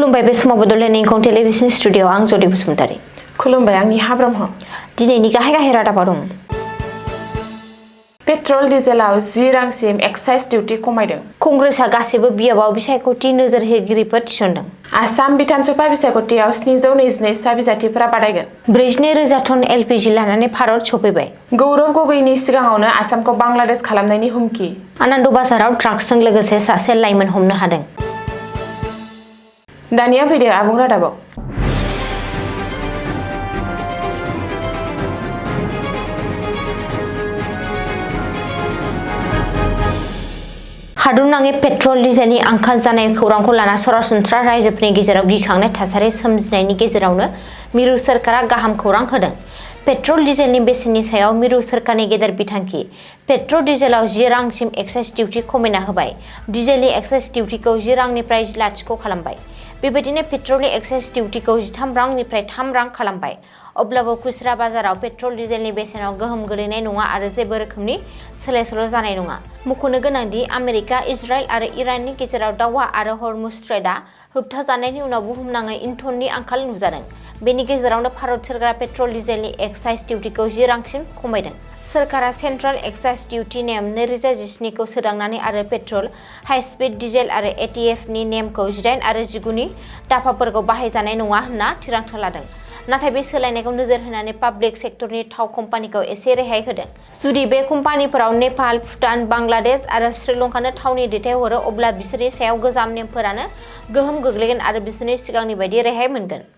खुलुमबाय बे समाव बड'लेण्ड इंखं टेलिभिजन स्टुडिअ आं जदि बसुमतारी। खुलुमबाय आंनि हाब्रह्म। दिनैनि गाहाय रादाबा दं। पेट्रल डिजेलाव 10 रांसिम एक्साइज डिउटि खमायदों। कंग्रेसआ गासैबो बियाबाव बिसायख'थि नोजोर होगिरिफोर थिसनदों। आसाम बिधानसभा बिसायख'थियाव 722 सा बिजाथिफोरा बादायगोन। 42,000 टन एलपिजि लानानै भारत सफैबाय। गौरव गगैनि सिगाङावनो आसामखौ बांलादेश खालामनायनि हुमखि। आनन्द बाजाराव ड्राग्सजों लोगोसे सासे लाइमोन हमनो हादों। दानिया फैदो आबुं रादाबाव। हादरनाङै पेट्रल डिजेलनि आंखाल जानाय खौरांखौ लाना सरासनस्रा रायजोफोरनि गेजेराव गिखांनाय थासारि सोमजिनायनि गेजेरावनो मिरु सोरखारा गाहाम खौरां होदों। पेट्रल डिजेलनि बेसेननि सायाव मिरु सोरखारनि गेदेर बिथांखि। पेट्रल डिजेलाव 10 रांसिम एक्साइज डिउटि खमायना होबाय। डिजेलनि एक्साइज डिउटिखौ 10 रांनिफ्राय 0 खालामबाय। बेबायदिनो पेट्रलनि एक्साइज डिउटिखौ 13 रांनिफ्राय 3 रां खालामबाय। अब्लाबो खुस्रा बाजाराव पेट्रल डिजेलनि बेसेनाव गोहोम गोलैनाय नङा आरो जेबो रोखोमनि सोलाय-सोल' जानाय नङा। मख'नो गोनांदि आमेरिका, इजराइल आरो इराननि गेजेराव दावहा आरो हरमुज स्ट्रेटआ होबथाजानायनि उनाव बुहुमनाङै इन्धननि आंखाल नुजादों। बेनि गेजेरावनो भारत सोरखारा पेट्रल डिजेलनि एक्साइज डिउटिखौ 10 रांसिम खमायदों। सोरखारा सेन्ट्रेल एक्साइज डिउटि नेम 2017 खौ सोदांनानै आरो पेट्रल, हाइ-स्पिड डिजेल आरो एटिएफनि नेमखौ 18 आरो 19 नि दफाफोरखौ बाहायजानाय नङा होनना थिरांथा लादों। नाथाय बे सोलायनायखौ नोजोर होनानै पाब्लिक सेक्टरनि थाव कम्पानिखौ एसे रेहाय होदों। जुदि बे कम्पानिफोराव नेपाल, भुटान, बांलादेश आरो श्रीलंकानो थावनि दैथायहरो अब्ला बिसोरनि सायाव गोजाम नेमफोरानो गोहोम गोग्लैगोन आरो बिसोरनि सिगांनि बायदि रेहाय मोनगोन।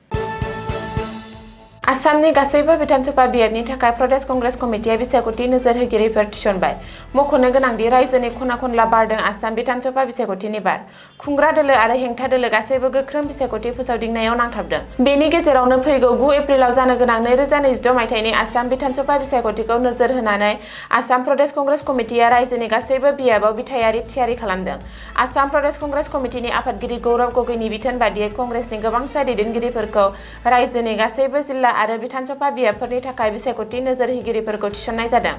आसामनि गासैबो बिधानसभा बियाबनि थाखाय प्रदेश कंग्रेस कमिटिया बिसायख'थि नोजोर होगिरिफोर थिसनबाय। मख'नो गोनांदि रायजोनि खना-खनला बारदों आसाम बिधानसभा बिसायख'थिनि बार। खुंग्रा दोलो आरो हेंथा दोलो गासैबो गोख्रों बिसायख'थि फोसावदिंनायाव नांथाबदों। बेनि गेजेरावनो फैगौ 9 एप्रिलाव जानो गोनां 2026 मायथाइनि आसाम बिधानसभा बिसायख'थिखौ नोजोर होनानै आसाम प्रदेश कंग्रेस कमिटिया रायजोनि गासैबो बियाबाव बिथायारि थियारि खालामदों। आसाम प्रदेश कंग्रेस कमिटिनि आफादगिरि गौरव गगैनि बिथोन बादियै कंग्रेसनि गोबांसा दैदेनगिरिफोरखौ रायजोनि गासैबो जिल्ला आरो बिधानसभा बियाबफोरनि थाखाय बिसायख'थि नोजोर होगिरिफोरखौ थिसननाय जादों।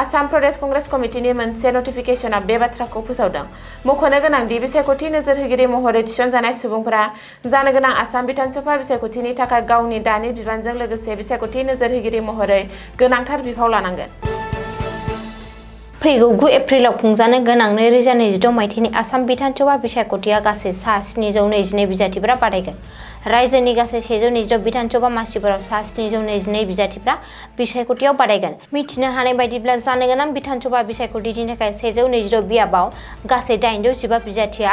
आसाम प्रदेश कंग्रेस कमिटिनि मोनसे नटिफिकेशनाव बे बाथ्राखौ फोसावदों। मख'नो गोनांदि बिसायख'थि नोजोर होगिरि महरै थिसनजानाय सुबुंफोरा जानो गोनां आसाम बिधानसभा बिसायख'थिनि थाखाय गावनि दानि बिबानजों लोगोसे बिसायख'थि नोजोर होगिरि महरै गोनांथार बिफाव लानांगोन। फैगौ 9 एप्रिलाव खुंजानो गोनां 2026 मायथाइनि आसाम बिधानसभा बिसायख'थिया गासै सा 722 बिजाथिफोरा बादायगोन। रायजोनि गासै 120 बिधानसभा मासिफोराव सा 722 बिजाथिफोरा बिसायख'थियाव बादायगोन। मिथिनो हानाय बायदिब्ला जानो गोनां बिधानसभा बिसायख'थिनि थाखाय 120 बियाबाव गासै 815 बिजाथिया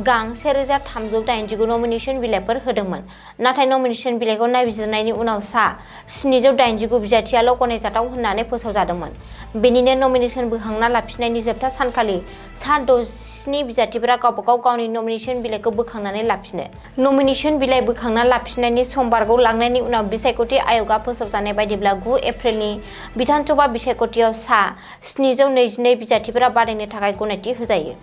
गां 1389 नमिनेसन बिलाइफोर होदोंमोन। नाथाय नमिनेसन बिलाइखौ नायबिजिरनायनि उनाव सा 789 बिजाथियाल' गनायजाथाव होननानै फोसावजादोंमोन। बेनिनो नमिनेसन बोखांना लाफिननायनि जोबथा सानखालि सा 67 बिजाथिफोरा गावबागाव गावनि नमिनेसन बिलाइखौ बोखांनानै लाफिनो। नमिनेसन बिलाइ बोखांना लाफिननायनि सम बारग'लांनायनि उनाव बिसायख'थि आय'गआ फोसावजानाय बायदिब्ला 9 एप्रिलनि बिधानसभा बिसायख'थियाव सा 722 बिजाथिफोरा बादायनो थाखाय गनायथि होजायो।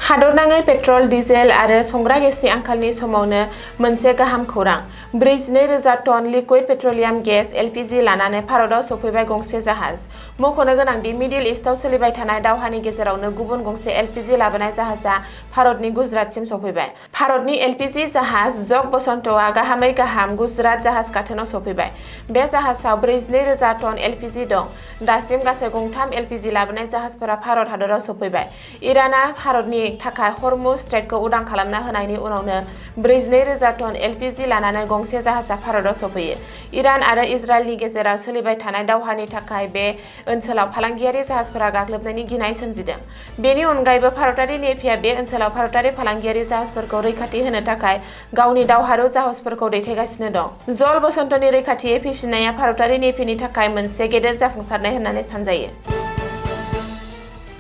हादरनाङै पेट्रल, डिजेल आरो संग्रा गेसनि आंखालनि समावनो मोनसे गाहाम खौरां। 42,000 टन लिकुइड पेट्रलियाम गेस (एलपिजि) लानानै भारतआव सफैबाय गंसे जाहाज। मख'नो गोनांदि मिडिल इस्टआव सोलिबाय थानाय दावहानि गेजेरावनो गुबुन गंसे एलपिजि लाबोनाय जाहाजआ भारतनि गुजरातसिम सफैबाय। भारतनि एलपिजि जाहाज जग बसन्तआ गाहामै गाहाम गुजरात जाहाज गाथोनाव सफैबाय। बे जाहाजाव 42,000 टन एलपिजि दं। दासिम गासै गंथाम एलपिजि लाबोनाय जाहाजफोरा भारत हादराव सफैबाय। इरानआ भारतनि थाखाय हरमुज स्ट्रेटखौ उदां खालामना होनायनि उनावनो 42,000 टन एलपिजि लानानै गंसे जाहाजआ भारतआव सफैयो। इरान आरो इजराइलनि गेजेराव सोलिबाय थानाय दावहानि थाखाय बे ओनसोलाव फालांगियारि जाहाजफोरा गाग्लोबनायनि गिनाय सोमजिदों। बेनि अनगायैबो भारतारि नेभिआ बे ओनसोलाव भारतारि फालांगियारि जाहाजफोरखौ रैखाथि होनो थाखाय गावनि दावहारु जाहाजफोरखौ दैथायगासिनो दं। जल बसन्तनि रैखाथियै फैफिननाया भारतारि नेभिनि थाखाय मोनसे गेदेर जाफुंसारनाय होननानै सानजायो।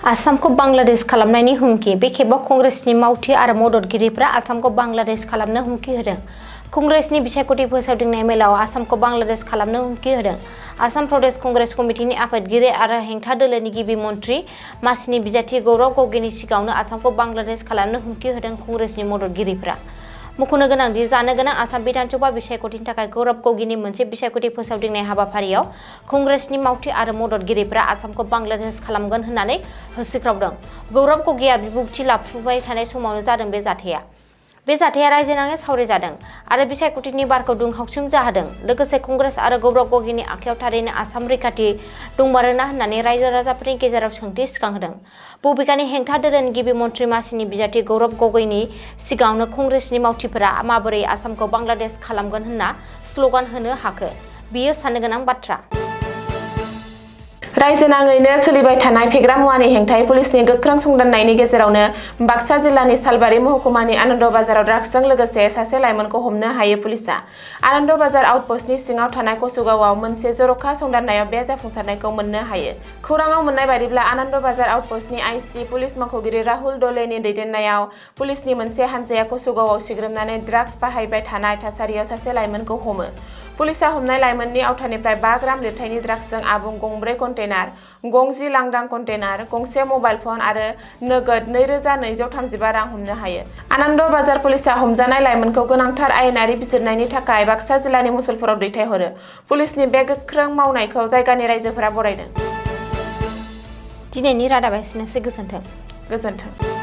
आसामखौ बांलादेश खालामनायनि हुमखि। बे खेबाव कंग्रेसनि मावथि आरो मददगिरिफोरा आसामखौ बांलादेश खालामनो हुमखि होदों। कंग्रेसनि बिसायख'थि फोसावदिंनाय मेलाव आसामखौ बांलादेश खालामनो हुमखि होदों। आसाम प्रदेश कंग्रेस कमिटिनि आफादगिरि आरो हेंथा दोलोनि गिबि मन्थ्रि मासिनि बिजाथि गौरव गगैनि सिगाङावनो आसामखौ बांलादेश खालामनो हुमखि होदों कंग्रेसनि मददगिरिफोरा। मख'नो गोनांदि जानो गोनां आसाम बिधानसभा बिसायख'थिनि थाखाय गौरव गगैनि मोनसे बिसायख'थि फोसावदिंनाय हाबाफारियाव कंग्रेसनि मावथि आरो मददगिरिफोरा आसामखौ बांलादेश खालामगोन होननानै होसिख्रावदों। गौरव गगैआ बिबुंथि लाफुबाय थानाय समावनो जादों बे जाथाया। बे जाथाया रायजोनाङै सावरायजादों आरो बिसायख'थिनि बारखौ दुंहावसिम जाहोदों। लोगोसे कंग्रेस आरो गौरब गगैनि आखायाव थारैनो आसाम रैखाथि दंमारोना होननानै रायजो राजाफोरनि गेजेराव सोंथि सिखांहोदों। बबेखानि हेंथा दोलोनि गिबि मन्त्रि मासिनि बिजाथि गौरब गगैनि सिगाङावनो कंग्रेसनि मावथिफोरा माबोरै आसामखौ बांलादेश खालामगोन होनना स्ल'गान होनो हाखो, बेयो साननो गोनां बाथ्रा। रायजोनाङैनो सोलिबाय थानाय फेग्रा मुवानि हेंथायै पुलिसनि गोख्रों संदाननायनि गेजेरावनो बाक्सा जिल्लानि सालबारि महकुमानि आनन्द बाजाराव ड्राग्सजों लोगोसे सासे लाइमोनखौ हमनो हायो पुलिसआ। आनन्द बाजार आउटपस्टनि सिङाव थानाय कसुगावआव मोनसे जर'खा संदाननायाव बे जाफुंसारनायखौ मोननो हायो। खौराङाव मोननाय बायदिब्ला आनन्द बाजार आउटपस्टनि आइसि पुलिस मावख'गिरि राहुल डलेनि दैदेननायाव पुलिसनि मोनसे हानजाया कसुगावआव सिग्रोमनानै ड्राग्स बाहायबाय थानाय थासारियाव सासे लाइमोनखौ हमो। पुलिसआ हमनाय लाइमोननि आवथानिफ्राय 5 ग्राम लिरथायनि ड्राग्सजों आबुं गंब्रै कन्टेनार, गंजि लांदां कन्टेनार, गंसे मबाइल फन आरो नोगोद 2235 रां हमनो हायो। आनन्द बाजार पुलिसआ हमजानाय लाइमोनखौ गोनांथार आयेनारि बिजिरनायनि थाखाय बाक्सा जिल्लानि मुसलपुराव दैथायहरो। पुलिसनि बे गोख्रों मावनायखौ जायगानि रायजोफोरा बरायदों। दिनैनि रादाबा एसेनोसै। गोजोन्थों। गोजोन्थों।